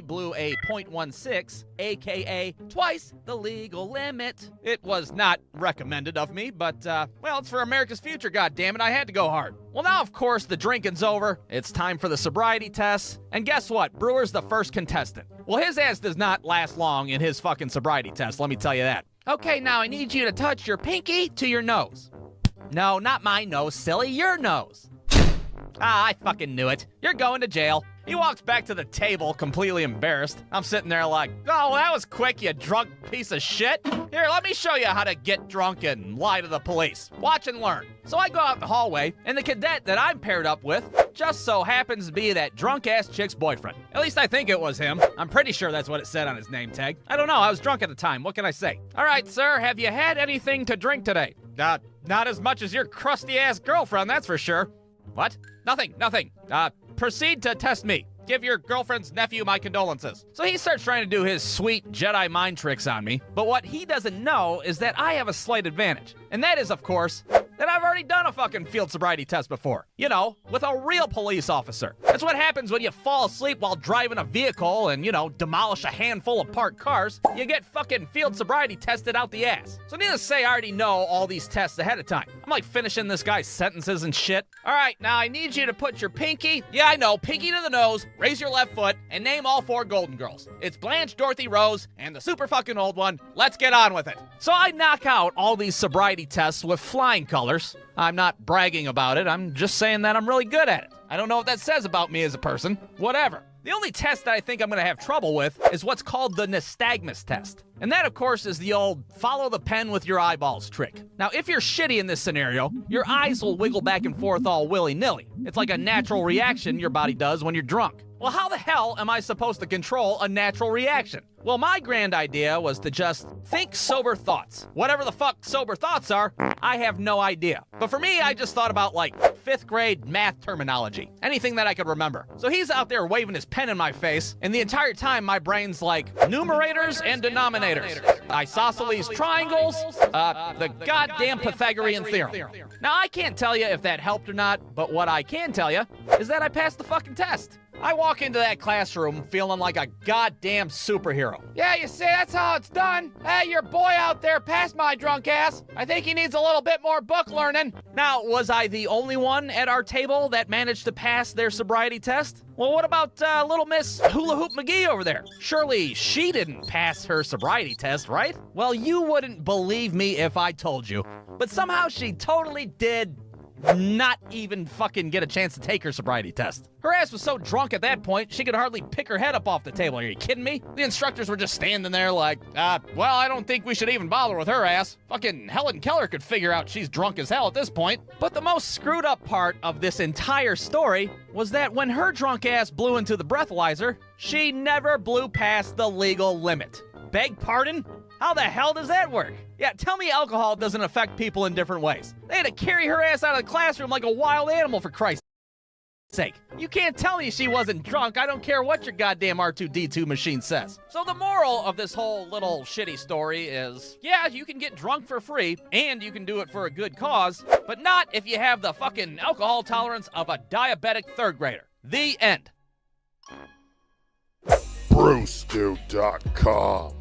blew a .16, aka twice the legal limit. It was not recommended of me, but, well, it's for America's future, goddammit, I had to go hard. Well, now, of course, the drinking's over. It's time for the sobriety tests. And guess what? Brewer's the first contestant. Well, his ass does not last long in his fucking sobriety test, let me tell you that. Okay, now I need you to touch your pinky to your nose. No, not my nose, silly, your nose. Ah, I fucking knew it. You're going to jail. He walks back to the table, completely embarrassed. I'm sitting there like, oh, that was quick, you drunk piece of shit. Here, let me show you how to get drunk and lie to the police. Watch and learn. So I go out the hallway, and the cadet that I'm paired up with just so happens to be that drunk-ass chick's boyfriend. At least I think it was him. I'm pretty sure that's what it said on his name tag. I don't know, I was drunk at the time. What can I say? All right, sir, have you had anything to drink today? Not as much as your crusty-ass girlfriend, that's for sure. What? Nothing. Proceed to test me. Give your girlfriend's nephew my condolences. So he starts trying to do his sweet Jedi mind tricks on me, but what he doesn't know is that I have a slight advantage. And that is, of course, that I've already done a fucking field sobriety test before. You know, with a real police officer. That's what happens when you fall asleep while driving a vehicle and, you know, demolish a handful of parked cars. You get fucking field sobriety tested out the ass. So needless to say, I already know all these tests ahead of time. I'm like finishing this guy's sentences and shit. All right, now I need you to put your pinky, yeah, I know, pinky to the nose, raise your left foot, and name all 4 Golden Girls. It's Blanche, Dorothy, Rose, and the super fucking old one. Let's get on with it. So I knock out all these sobriety tests with flying colors. I'm not bragging about it, I'm just saying that I'm really good at it. I don't know what that says about me as a person. Whatever. The only test that I think I'm gonna have trouble with is what's called the nystagmus test. And that, of course, is the old follow the pen with your eyeballs trick. Now, if you're shitty in this scenario, your eyes will wiggle back and forth all willy-nilly. It's like a natural reaction your body does when you're drunk. Well, how the hell am I supposed to control a natural reaction? Well, my grand idea was to just think sober thoughts. Whatever the fuck sober thoughts are, I have no idea. But for me, I just thought about, like, 5th grade math terminology. Anything that I could remember. So he's out there waving his pen in my face, and the entire time my brain's like, numerators and denominators. Isosceles triangles, the goddamn Pythagorean theorem. Now, I can't tell you if that helped or not, but what I can tell you is that I passed the fucking test. I walk into that classroom feeling like a goddamn superhero. Yeah, you see, that's how it's done. Hey, your boy out there passed my drunk ass. I think he needs a little bit more book learning. Now, was I the only one at our table that managed to pass their sobriety test? Well, what about little Miss Hula Hoop McGee over there? Surely she didn't pass her sobriety test, right? Well, you wouldn't believe me if I told you, but somehow she totally did not even fucking get a chance to take her sobriety test. Her ass was so drunk at that point, she could hardly pick her head up off the table. Are you kidding me? The instructors were just standing there like, well, I don't think we should even bother with her ass. Fucking Helen Keller could figure out she's drunk as hell at this point. But the most screwed up part of this entire story was that when her drunk ass blew into the breathalyzer, she never blew past the legal limit. Beg pardon? How the hell does that work? Yeah, tell me alcohol doesn't affect people in different ways. They had to carry her ass out of the classroom like a wild animal, for Christ's sake. You can't tell me she wasn't drunk. I don't care what your goddamn R2-D2 machine says. So the moral of this whole little shitty story is, yeah, you can get drunk for free, and you can do it for a good cause, but not if you have the fucking alcohol tolerance of a diabetic 3rd grader. The end. Brewstew.com.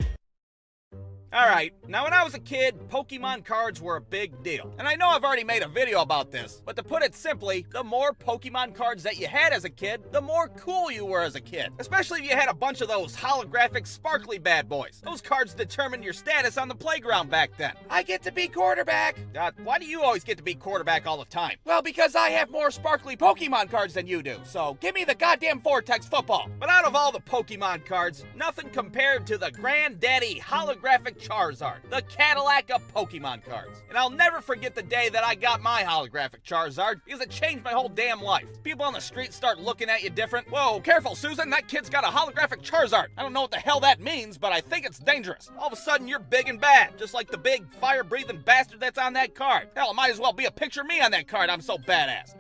Alright, now when I was a kid, Pokemon cards were a big deal. And I know I've already made a video about this, but to put it simply, the more Pokemon cards that you had as a kid, the more cool you were as a kid. Especially if you had a bunch of those holographic, sparkly bad boys. Those cards determined your status on the playground back then. I get to be quarterback. Why do you always get to be quarterback all the time? Well, because I have more sparkly Pokemon cards than you do, so give me the goddamn Vortex football. But out of all the Pokemon cards, nothing compared to the Granddaddy holographic Charizard, the Cadillac of Pokemon cards. And I'll never forget the day that I got my holographic Charizard, because it changed my whole damn life. People on the street start looking at you different. Whoa, careful, Susan, that kid's got a holographic Charizard. I don't know what the hell that means, but I think it's dangerous. All of a sudden, you're big and bad, just like the big fire-breathing bastard that's on that card. Hell, it might as well be a picture of me on that card. I'm so badass.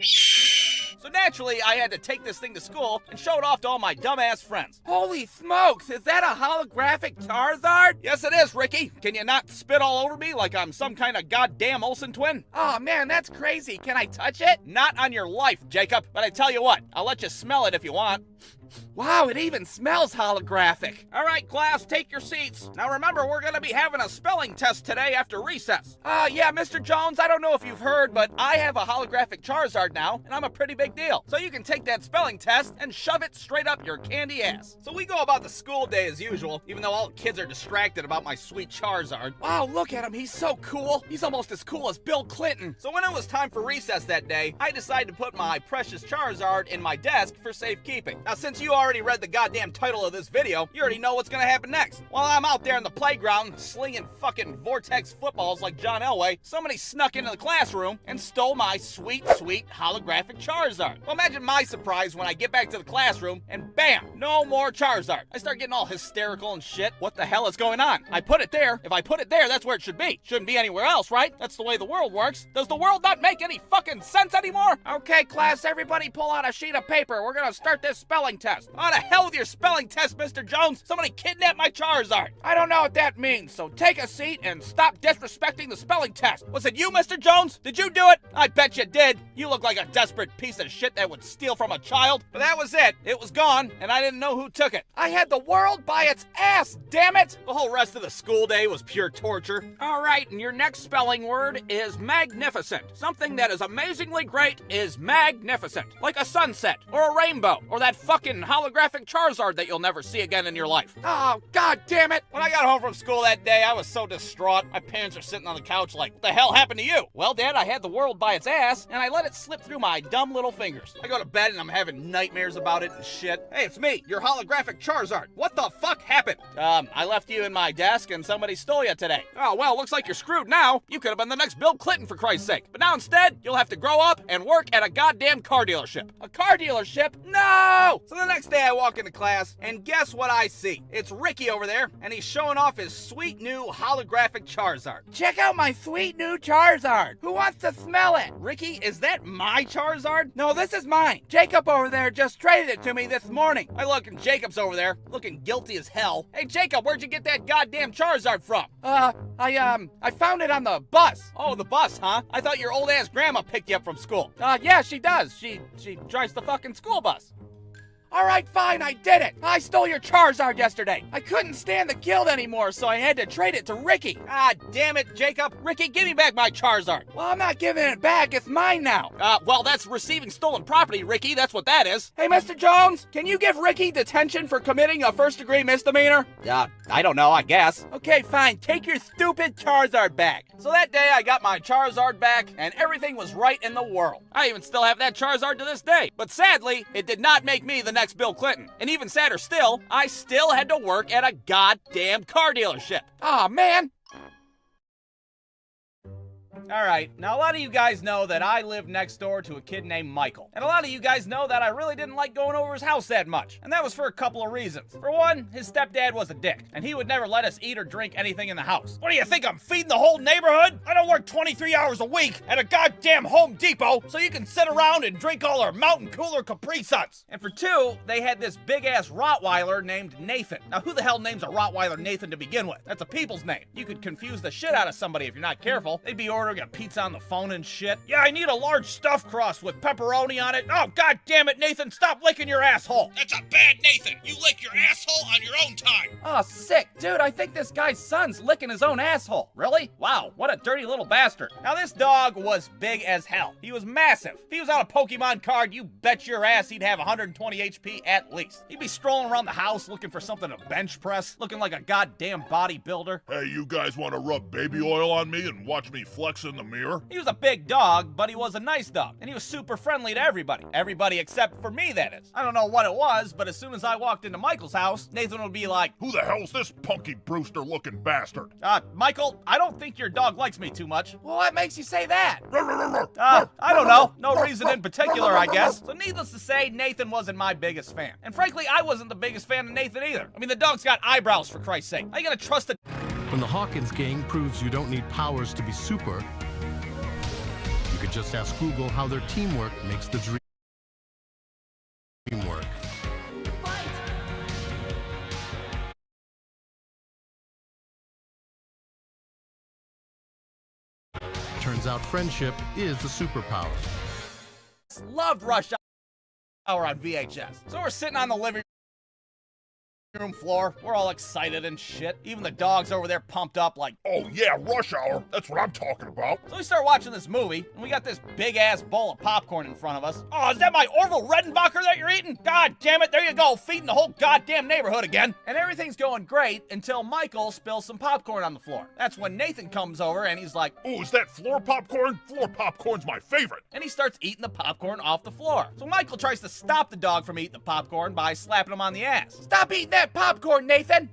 So naturally, I had to take this thing to school and show it off to all my dumbass friends. Holy smokes, is that a holographic Charizard? Yes, it is, Ricky. Can you not spit all over me like I'm some kind of goddamn Olsen twin? Oh man, that's crazy. Can I touch it? Not on your life, Jacob. But I tell you what, I'll let you smell it if you want. Wow, it even smells holographic. All right, class, take your seats. Now remember, we're gonna be having a spelling test today after recess. Yeah, Mr. Jones, I don't know if you've heard, but I have a holographic Charizard now, and I'm a pretty big deal. So you can take that spelling test and shove it straight up your candy ass. So we go about the school day as usual, even though all the kids are distracted about my sweet Charizard. Wow, look at him, he's so cool. He's almost as cool as Bill Clinton. So when it was time for recess that day, I decided to put my precious Charizard in my desk for safekeeping. Now, since you already read the goddamn title of this video, you already know what's gonna happen next. While I'm out there in the playground slinging fucking vortex footballs like John Elway, somebody snuck into the classroom and stole my sweet, sweet holographic Charizard. Well, imagine my surprise when I get back to the classroom and bam, no more Charizard. I start getting all hysterical and shit. What the hell is going on? I put it there. If I put it there, that's where it should be. Shouldn't be anywhere else, right? That's the way the world works. Does the world not make any fucking sense anymore? Okay, class, everybody pull out a sheet of paper. We're gonna start this spelling test. Oh, to hell with your spelling test, Mr. Jones. Somebody kidnapped my Charizard. I don't know what that means, so take a seat and stop disrespecting the spelling test. Was it you, Mr. Jones? Did you do it? I bet you did. You look like a desperate piece of shit that would steal from a child. But that was it. It was gone, and I didn't know who took it. I had the world by its ass, damn it! The whole rest of the school day was pure torture. All right, and your next spelling word is magnificent. Something that is amazingly great is magnificent. Like a sunset, or a rainbow, or that fucking holographic Charizard that you'll never see again in your life. Oh, god damn it! When I got home from school that day, I was so distraught. My parents are sitting on the couch like, what the hell happened to you? Well, Dad, I had the world by its ass, and I let it slip through my dumb little fingers. I go to bed and I'm having nightmares about it and shit. Hey, it's me, your holographic Charizard. What the fuck happened? I left you in my desk and somebody stole you today. Oh, well, looks like you're screwed now. You could have been the next Bill Clinton, for Christ's sake. But now instead, you'll have to grow up and work at a goddamn car dealership. A car dealership? No! So the next day I walk into class, and guess what I see? It's Ricky over there, and he's showing off his sweet new holographic Charizard. Check out my sweet new Charizard. Who wants to smell it? Ricky, is that my Charizard? No, this is mine. Jacob over there just traded it to me this morning. I look, and Jacob's over there, looking guilty as hell. Hey, Jacob, where'd you get that goddamn Charizard from? I found it on the bus. Oh, the bus, huh? I thought your old-ass grandma picked you up from school. Yeah, she does. She drives the fucking school bus. All right, fine, I did it. I stole your Charizard yesterday. I couldn't stand the guild anymore, so I had to trade it to Ricky. Ah, damn it, Jacob. Ricky, give me back my Charizard. Well, I'm not giving it back. It's mine now. Well, that's receiving stolen property, Ricky. That's what that is. Hey, Mr. Jones, can you give Ricky detention for committing a first-degree misdemeanor? I don't know, I guess. Okay, fine. Take your stupid Charizard back. So that day, I got my Charizard back, and everything was right in the world. I even still have that Charizard to this day. But sadly, it did not make me the next Bill Clinton. And even sadder still, I still had to work at a goddamn car dealership. Aw, man. Alright, now a lot of you guys know that I live next door to a kid named Michael. And a lot of you guys know that I really didn't like going over his house that much. And that was for a couple of reasons. For one, his stepdad was a dick, and he would never let us eat or drink anything in the house. What do you think, I'm feeding the whole neighborhood? I don't work 23 hours a week at a goddamn Home Depot so you can sit around and drink all our Mountain Cooler Capri Suns. And for two, they had this big-ass Rottweiler named Nathan. Now, who the hell names a Rottweiler Nathan to begin with? That's a people's name. You could confuse the shit out of somebody if you're not careful. They'd be ordering a pizza on the phone and shit. Yeah, I need a large stuffed crust with pepperoni on it. Oh, god damn it, Nathan, stop licking your asshole. That's a bad Nathan. You lick your asshole on your own time. Oh, sick. Dude, I think this guy's son's licking his own asshole. Really? Wow, what a dirty little bastard. Now, this dog was big as hell. He was massive. If he was on a Pokemon card, you bet your ass he'd have 120 HP at least. He'd be strolling around the house looking for something to bench press, looking like a goddamn bodybuilder. Hey, you guys want to rub baby oil on me and watch me flex in the mirror? He was a big dog, but he was a nice dog, and he was super friendly to everybody. Everybody except for me, that is. I don't know what it was, but as soon as I walked into Michael's house, Nathan would be like, Who the hell's this punky Brewster-looking bastard? Michael, I don't think your dog likes me too much. Well, what makes you say that? I don't know. No reason in particular, I guess. So needless to say, Nathan wasn't my biggest fan. And frankly, I wasn't the biggest fan of Nathan either. I mean, the dog's got eyebrows, for Christ's sake. How you gonna trust a... When the Hawkins gang proves you don't need powers to be super, you could just ask Google how their teamwork makes the dream work. Turns out friendship is the superpower. Loved Rush on VHS. So we're sitting on the living room floor. We're all excited and shit. Even the dog's over there pumped up like, Oh yeah, Rush Hour. That's what I'm talking about. so we start watching this movie, and we got this big-ass bowl of popcorn in front of us. Oh, is that my Orville Redenbacher that you're eating? God damn it, there you go, feeding the whole goddamn neighborhood again. And everything's going great until Michael spills some popcorn on the floor. That's when Nathan comes over, and he's like, Ooh, is that floor popcorn? Floor popcorn's my favorite. and he starts eating the popcorn off the floor. So Michael tries to stop the dog from eating the popcorn by slapping him on the ass. Stop eating that popcorn, Nathan!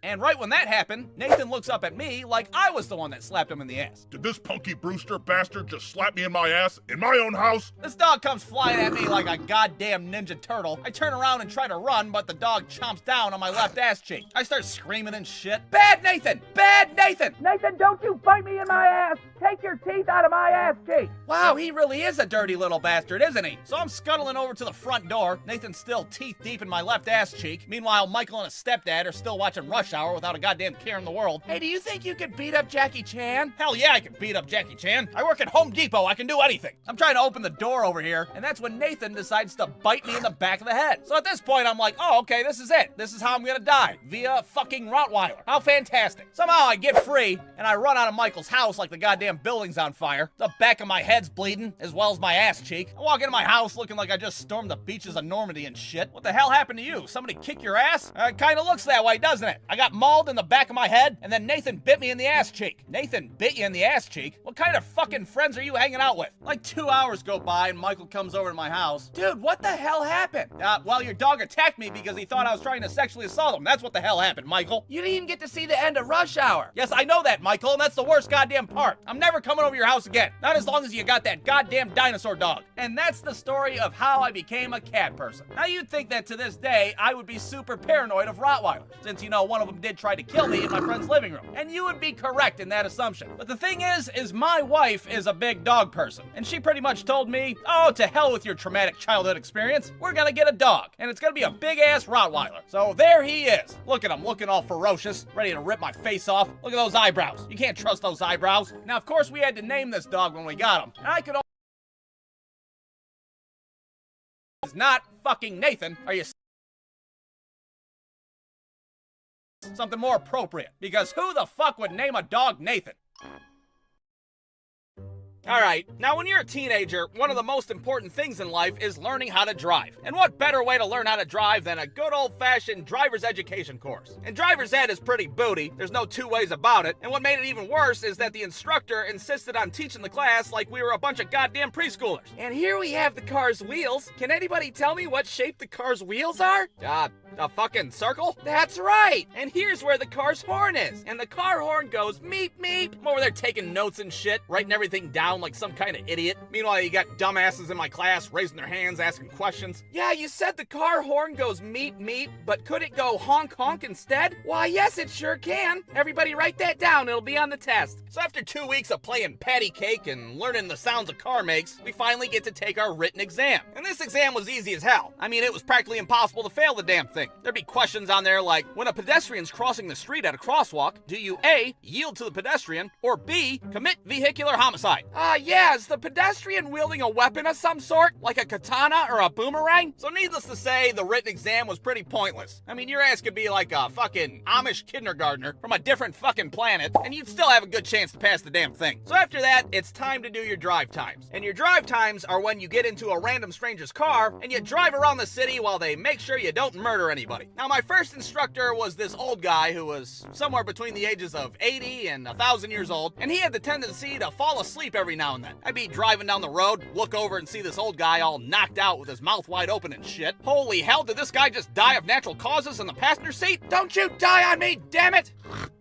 And right when that happened, Nathan looks up at me like I was the one that slapped him in the ass. Did this Punky Brewster bastard just slap me in my ass in my own house? This dog comes flying at me like a goddamn ninja turtle. I turn around and try to run, but the dog chomps down on my left ass cheek. I start screaming and shit. Bad Nathan! Bad Nathan! Nathan, don't you bite me in my ass! Take your teeth out of my ass cheek! Wow, he really is a dirty little bastard, isn't he? So I'm scuttling over to the front door. Nathan's still teeth deep in my left ass cheek. Meanwhile, Michael and his stepdad are still watching Rush Hour without a goddamn care in the world. Hey, do you think you could beat up Jackie Chan? Hell yeah, I can beat up Jackie Chan. I work at Home Depot. I can do anything. I'm trying to open the door over here, and that's when Nathan decides to bite me in the back of the head. So at this point, I'm like, oh, okay, this is it. This is how I'm gonna die. Via fucking Rottweiler. How fantastic. Somehow I get free, and I run out of Michael's house like the goddamn building's on fire. The back of my head's bleeding, as well as my ass cheek. I walk into my house looking like I just stormed the beaches of Normandy and shit. What the hell happened to you? Somebody kick your ass? It kinda looks that way, doesn't it? I got mauled in the back of my head, and then Nathan bit me in the ass cheek. Nathan bit you in the ass cheek? What kind of fucking friends are you hanging out with? Like 2 hours go by, and Michael comes over to my house. Dude, what the hell happened? Well, your dog attacked me because he thought I was trying to sexually assault him. That's what the hell happened, Michael. You didn't even get to see the end of Rush Hour. Yes, I know that, Michael, and that's the worst goddamn part. I'm never coming over your house again. Not as long as you got that goddamn dinosaur dog. And that's the story of how I became a cat person. Now, you'd think that to this day, I would be super paranoid of Rottweilers, since, you know, one of them did try to kill me in my friend's living room. And you would be correct in that assumption. But the thing is my wife is a big dog person. And she pretty much told me, oh, to hell with your traumatic childhood experience. We're gonna get a dog. And it's gonna be a big-ass Rottweiler. So there he is. Look at him, looking all ferocious, ready to rip my face off. Look at those eyebrows. You can't trust those eyebrows. Now, of course, we had to name this dog when we got him. And I could It's not fucking Nathan. Are you something more appropriate? Because who the fuck would name a dog Nathan? Alright, now when you're a teenager, one of the most important things in life is learning how to drive. And what better way to learn how to drive than a good old-fashioned driver's education course? And driver's ed is pretty booty, there's no two ways about it, and what made it even worse is that the instructor insisted on teaching the class like we were a bunch of goddamn preschoolers. And here we have the car's wheels. Can anybody tell me what shape the car's wheels are? A fucking circle? That's right! And here's where the car's horn is. And the car horn goes meep meep. I'm over there taking notes and shit, writing everything down like some kind of idiot. Meanwhile, you got dumbasses in my class raising their hands, asking questions. Yeah, you said the car horn goes meep meep, but could it go honk honk instead? Why, yes, it sure can. Everybody write that down, it'll be on the test. So after 2 weeks of playing patty cake and learning the sounds a car makes, we finally get to take our written exam. And this exam was easy as hell. I mean, it was practically impossible to fail the damn thing. There'd be questions on there like, when a pedestrian's crossing the street at a crosswalk, do you A, yield to the pedestrian, or B, commit vehicular homicide? Yeah, is the pedestrian wielding a weapon of some sort, like a katana or a boomerang? So needless to say, the written exam was pretty pointless. I mean, your ass could be like a fucking Amish kindergartner from a different fucking planet, and you'd still have a good chance to pass the damn thing. So after that, it's time to do your drive times. And your drive times are when you get into a random stranger's car, and you drive around the city while they make sure you don't murder anybody. Now, my first instructor was this old guy who was somewhere between the ages of 80 and 1,000 years old, and he had the tendency to fall asleep every now and then. I'd be driving down the road, look over and see this old guy all knocked out with his mouth wide open and shit. Holy hell, did this guy just die of natural causes in the passenger seat? Don't you die on me, damn it!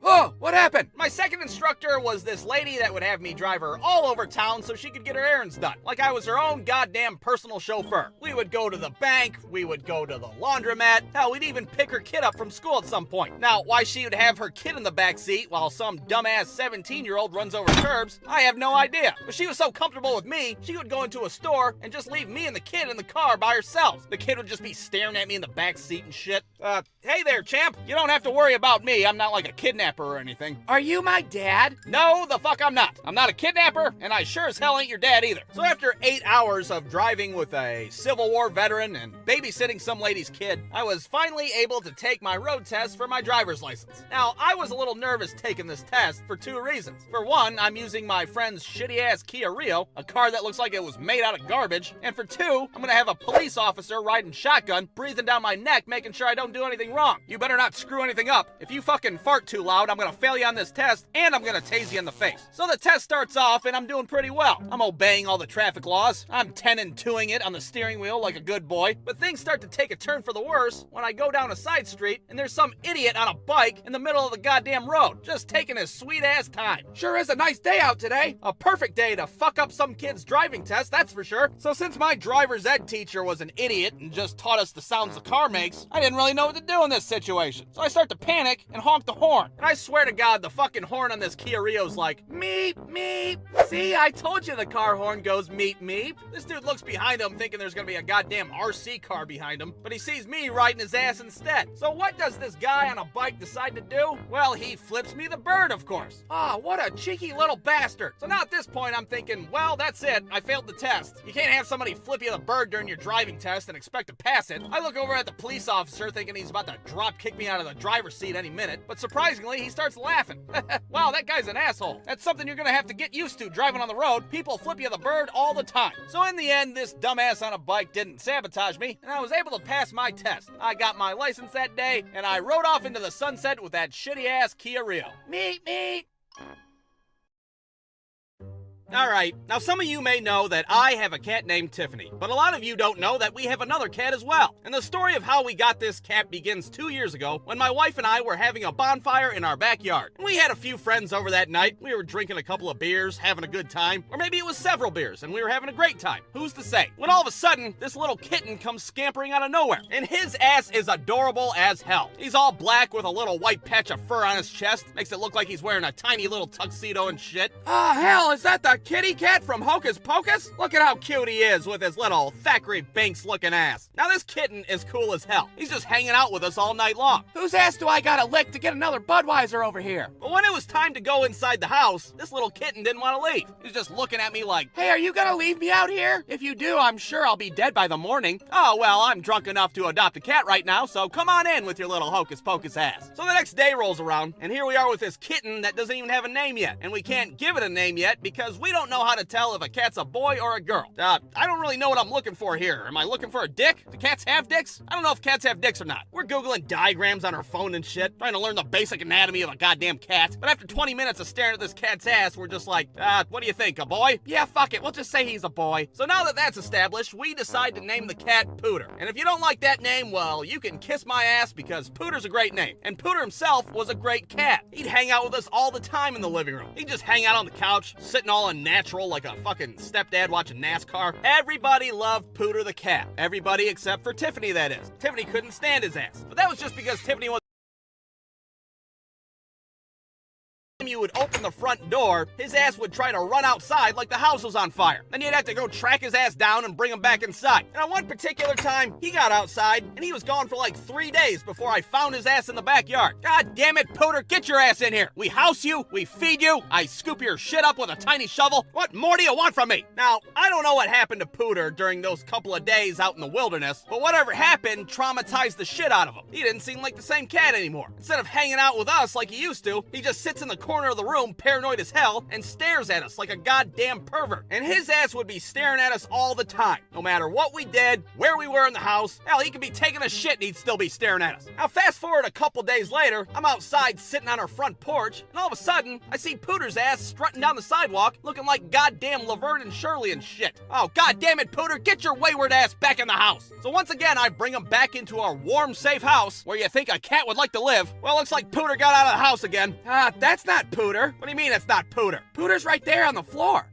Oh, what happened? My second instructor was this lady that would have me drive her all over town so she could get her errands done. Like I was her own goddamn personal chauffeur. We would go to the bank, we would go to the laundromat, hell, we'd even pick her kid up from school at some point. Now, why she would have her kid in the back seat while some dumbass 17-year-old runs over curbs, I have no idea. But she was so comfortable with me, she would go into a store and just leave me and the kid in the car by ourselves. The kid would just be staring at me in the back seat and shit. Hey there, champ. You don't have to worry about me. I'm not like a kidnapper or anything. Are you my dad? No, the fuck I'm not. I'm not a kidnapper, and I sure as hell ain't your dad either. So after 8 hours of driving with a Civil War veteran and babysitting some lady's kid, I was finally able to take my road test for my driver's license. Now, I was a little nervous taking this test for 2 reasons. For one, I'm using my friend's shitty-ass Kia Rio, a car that looks like it was made out of garbage. And for 2, I'm gonna have a police officer riding shotgun, breathing down my neck, making sure I don't do anything wrong. You better not screw anything up. If you fucking fart too loud, I'm gonna fail you on this test, and I'm gonna tase you in the face. So the test starts off, and I'm doing pretty well. I'm obeying all the traffic laws. I'm 10 and 2ing it on the steering wheel like a good boy. But things start to take a turn for the worse when I go down a side street, and there's some idiot on a bike in the middle of the goddamn road, just taking his sweet-ass time. Sure is a nice day out today. A perfect day to fuck up some kid's driving test, that's for sure. So since my driver's ed teacher was an idiot and just taught us the sounds the car makes, I didn't really know what to do in this situation. So I start to panic and honk the horn. And I swear to God, the fucking horn on this Kia Rio's like, meep, meep. See, I told you the car horn goes meep, meep. This dude looks behind him thinking there's gonna be a goddamn RC car behind him, but he sees me riding his ass instead. So what does this guy on a bike decide to do? Well, he flips me the bird, of course. Ah, what a cheeky little bastard. So now at this point, I'm thinking, well, that's it. I failed the test. You can't have somebody flip you the bird during your driving test and expect to pass it. I look over at the police officer thinking he's about to drop kick me out of the driver's seat any minute, but surprisingly, he starts laughing. Wow, that guy's an asshole. That's something you're gonna have to get used to driving on the road. People flip you the bird all the time. So in the end, this dumbass on a bike didn't sabotage me, and I was able to pass my test. I got my license that day, and I rode off into the sunset with that shitty-ass Kia Rio. Meet me. Alright, now some of you may know that I have a cat named Tiffany, but a lot of you don't know that we have another cat as well. And the story of how we got this cat begins 2 years ago when my wife and I were having a bonfire in our backyard. We had a few friends over that night. We were drinking a couple of beers, having a good time, or maybe it was several beers and we were having a great time. Who's to say? When all of a sudden, this little kitten comes scampering out of nowhere, and his ass is adorable as hell. He's all black with a little white patch of fur on his chest, makes it look like he's wearing a tiny little tuxedo and shit. Ah, hell, is that the kitty cat from Hocus Pocus? Look at how cute he is with his little Thackeray Banks looking ass. Now this kitten is cool as hell. He's just hanging out with us all night long. Whose ass do I gotta lick to get another Budweiser over here? But when it was time to go inside the house, this little kitten didn't want to leave. He was just looking at me like, hey, are you gonna leave me out here? If you do, I'm sure I'll be dead by the morning. oh, well, I'm drunk enough to adopt a cat right now, so come on in with your little Hocus Pocus ass. So the next day rolls around, and here we are with this kitten that doesn't even have a name yet. And we can't give it a name yet because we don't know how to tell if a cat's a boy or a girl. I don't really know what I'm looking for here. Am I looking for a dick? Do cats have dicks? I don't know if cats have dicks or not. We're Googling diagrams on our phone and shit, trying to learn the basic anatomy of a goddamn cat. But after 20 minutes of staring at this cat's ass, we're just like, what do you think, a boy? Yeah, fuck it, we'll just say he's a boy. So now that that's established, we decide to name the cat Pooter. And if you don't like that name, well, you can kiss my ass because Pooter's a great name. And Pooter himself was a great cat. He'd hang out with us all the time in the living room. He'd just hang out on the couch, sitting all unnatural like a fucking stepdad watching NASCAR. Everybody loved Pooter the cat. Everybody except for Tiffany, that is. Tiffany couldn't stand his ass. But that was just because Tiffany was... you would open the front door, his ass would try to run outside like the house was on fire. Then you'd have to go track his ass down and bring him back inside. And on one particular time, he got outside, and he was gone for like 3 days before I found his ass in the backyard. God damn it, Pooter, get your ass in here. We house you, we feed you, I scoop your shit up with a tiny shovel. What more do you want from me? Now, I don't know what happened to Pooter during those couple of days out in the wilderness, but whatever happened traumatized the shit out of him. He didn't seem like the same cat anymore. Instead of hanging out with us like he used to, he just sits in the corner of the room, paranoid as hell, and stares at us like a goddamn pervert. And his ass would be staring at us all the time. No matter what we did, where we were in the house, hell, he could be taking a shit and he'd still be staring at us. Now, fast forward a couple days later, I'm outside sitting on our front porch, and all of a sudden, I see Pooter's ass strutting down the sidewalk, looking like goddamn Laverne and Shirley and shit. Oh, goddamn it, Pooter, get your wayward ass back in the house. So once again, I bring him back into our warm, safe house, where you think a cat would like to live. Well, looks like Pooter got out of the house again. That's not Pooter. What do you mean it's not Pooter? Pooter's right there on the floor.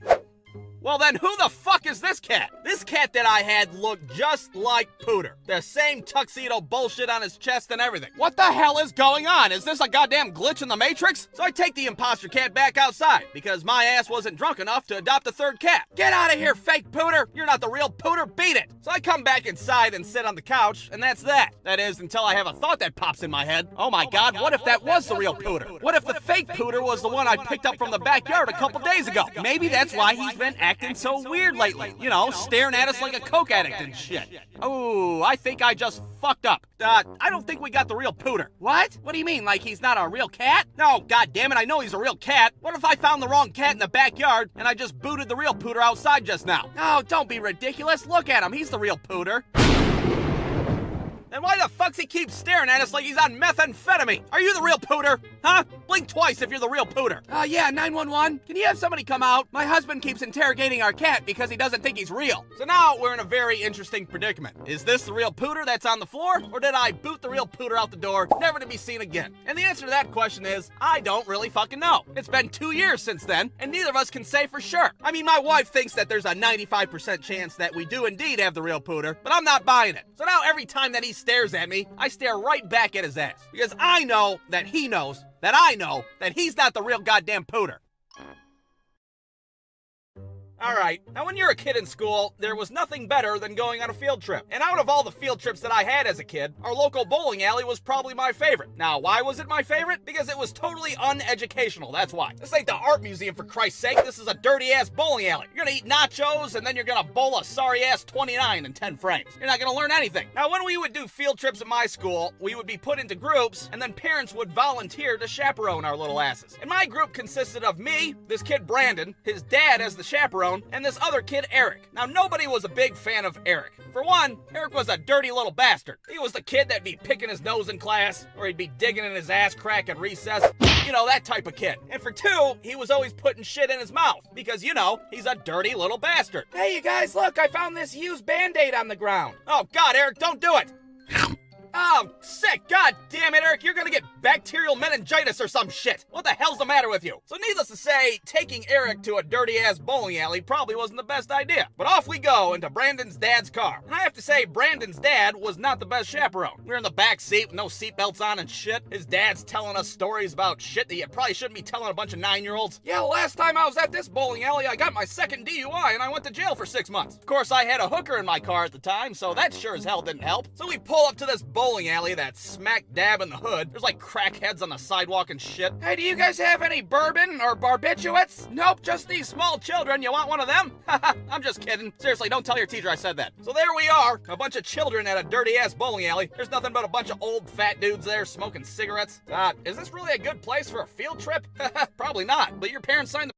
Well then, who the fuck is this cat? This cat that I had looked just like Pooter. The same tuxedo bullshit on his chest and everything. What the hell is going on? Is this a goddamn glitch in the Matrix? So I take the imposter cat back outside because my ass wasn't drunk enough to adopt a third cat. Get out of here, fake Pooter! You're not the real Pooter, beat it! So I come back inside and sit on the couch, and that's that. That is, until I have a thought that pops in my head. Oh my god, what if that was the real Pooter? What if the fake Pooter was the one I picked up from the backyard a couple days ago? Maybe that's why he's been acting so weird lately. You know, staring at us like a coke addict and shit. Oh, I think I just fucked up. I don't think we got the real Pooter. What? What do you mean, like he's not a real cat? No, god damn it, I know he's a real cat. What if I found the wrong cat in the backyard and I just booted the real Pooter outside just now? Oh, don't be ridiculous. Look at him, he's the real Pooter. And why the fuck's he keep staring at us like he's on methamphetamine? Are you the real Pooter? Huh? Blink twice if you're the real Pooter. Yeah, 911. Can you have somebody come out? My husband keeps interrogating our cat because he doesn't think he's real. So now we're in a very interesting predicament. Is this the real Pooter that's on the floor? Or did I boot the real Pooter out the door, never to be seen again? And the answer to that question is, I don't really fucking know. It's been 2 years since then, and neither of us can say for sure. I mean, my wife thinks that there's a 95% chance that we do indeed have the real Pooter, but I'm not buying it. So now every time that he stares at me, I stare right back at his ass. Because I know that he knows that I know that he's not the real goddamn Pooter. Alright, now when you're a kid in school, there was nothing better than going on a field trip. And out of all the field trips that I had as a kid, our local bowling alley was probably my favorite. Now, why was it my favorite? Because it was totally uneducational, that's why. This ain't the art museum, for Christ's sake, this is a dirty-ass bowling alley. You're gonna eat nachos, and then you're gonna bowl a sorry-ass 29 in 10 frames. You're not gonna learn anything. Now, when we would do field trips at my school, we would be put into groups, and then parents would volunteer to chaperone our little asses. And my group consisted of me, this kid Brandon, his dad as the chaperone, and this other kid, Eric. Now, nobody was a big fan of Eric. For one, Eric was a dirty little bastard. He was the kid that'd be picking his nose in class, or he'd be digging in his ass crack at recess. You know, that type of kid. And for two, he was always putting shit in his mouth, because, you know, he's a dirty little bastard. Hey, you guys, look, I found this used Band-Aid on the ground. Oh, God, Eric, don't do it. Oh, sick! God damn it, Eric, you're gonna get bacterial meningitis or some shit! What the hell's the matter with you? So needless to say, taking Eric to a dirty-ass bowling alley probably wasn't the best idea. But off we go into Brandon's dad's car. And I have to say, Brandon's dad was not the best chaperone. We were in the back seat with no seatbelts on and shit. His dad's telling us stories about shit that you probably shouldn't be telling a bunch of 9-year-olds. Yeah, last time I was at this bowling alley, I got my second DUI and I went to jail for 6 months. Of course, I had a hooker in my car at the time, so that sure as hell didn't help. So we pull up to this bowling alley that's smack dab in the hood. There's like crackheads on the sidewalk and shit. Hey, do you guys have any bourbon or barbiturates? Nope, just these small children. You want one of them? Haha, I'm just kidding. Seriously, don't tell your teacher I said that. So there we are, a bunch of children at a dirty-ass bowling alley. There's nothing but a bunch of old fat dudes there smoking cigarettes. Is this really a good place for a field trip? Probably not, but your parents signed the